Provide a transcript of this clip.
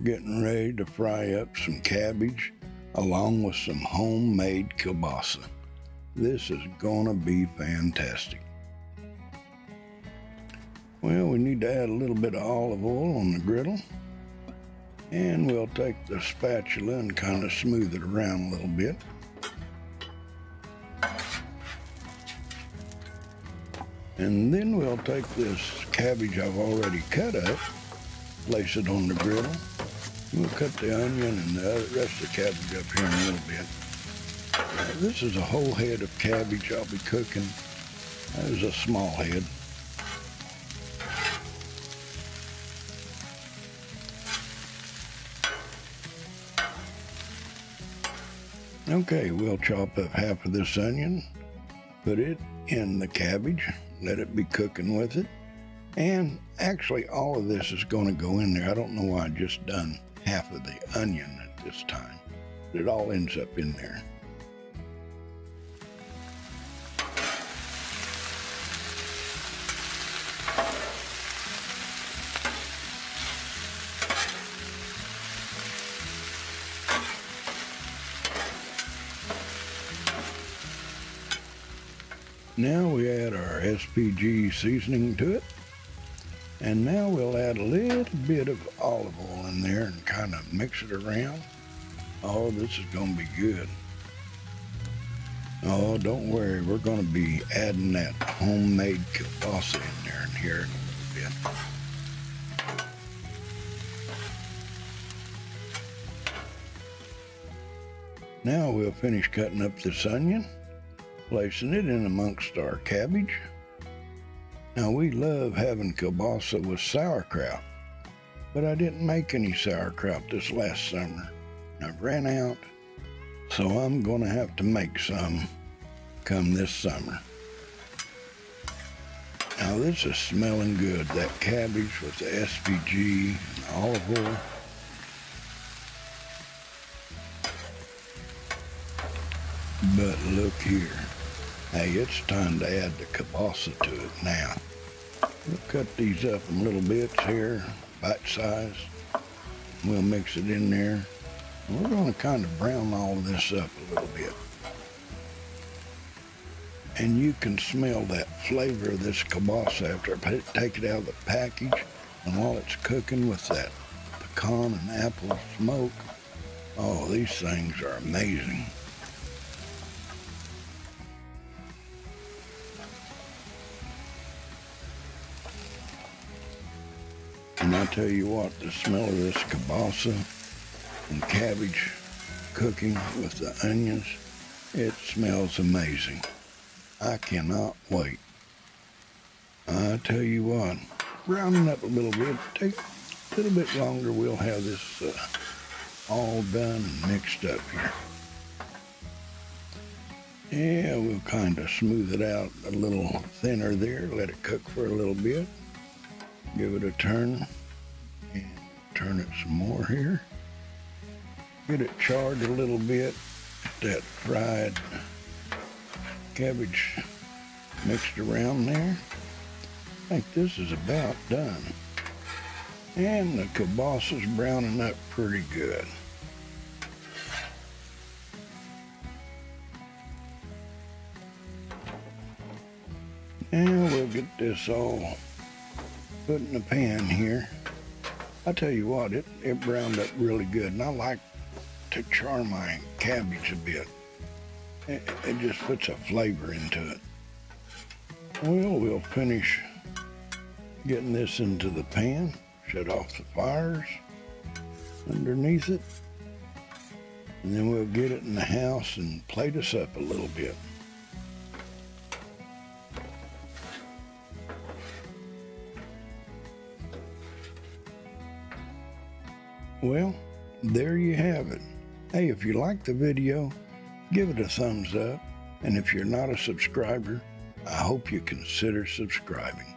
getting ready to fry up some cabbage along with some homemade kielbasa. This is gonna be fantastic. Well, we need to add a little bit of olive oil on the griddle, and we'll take the spatula and kind of smooth it around a little bit. And then we'll take this cabbage I've already cut up, place it on the griddle. We'll cut the onion and the rest of the cabbage up here in a little bit. This is a whole head of cabbage I'll be cooking. That is a small head. Okay, we'll chop up half of this onion, put it in the cabbage, let it be cooking with it. And actually all of this is going to go in there. I don't know why I just done half of the onion at this time. It all ends up in there. Now we add our SPG seasoning to it. And now we'll add a little bit of olive oil in there and kind of mix it around. Oh, this is going to be good. Oh, don't worry, we're going to be adding that homemade kielbasa in there and here in a little bit. Now we'll finish cutting up this onion, placing it in amongst our cabbage. Now we love having kielbasa with sauerkraut, but I didn't make any sauerkraut this last summer. I've ran out, so I'm gonna have to make some come this summer. Now this is smelling good, that cabbage with the SPG and the olive oil. But look here. Hey, it's time to add the kielbasa to it now. We'll cut these up in little bits here, bite size. We'll mix it in there. We're going to kind of brown all of this up a little bit. And you can smell that flavor of this kielbasa after I take it out of the package and while it's cooking with that pecan and apple smoke. Oh, these things are amazing. And I tell you what, the smell of this kielbasa and cabbage cooking with the onions, it smells amazing. I cannot wait. I tell you what, browning up a little bit, take a little bit longer, we'll have this all done and mixed up here. Yeah, we'll kind of smooth it out a little thinner there, let it cook for a little bit. Give it a turn and turn it some more here. Get it charred a little bit. Get that fried cabbage mixed around there. I think this is about done. And the kielbasa's browning up pretty good. Now we'll get this all put in the pan here. I tell you what, it browned up really good, and I like to char my cabbage a bit. It just puts a flavor into it. Well, we'll finish getting this into the pan, shut off the fires underneath it, and then we'll get it in the house and plate us up a little bit. Well, there you have it. Hey, if you liked the video, give it a thumbs up. And if you're not a subscriber, I hope you consider subscribing.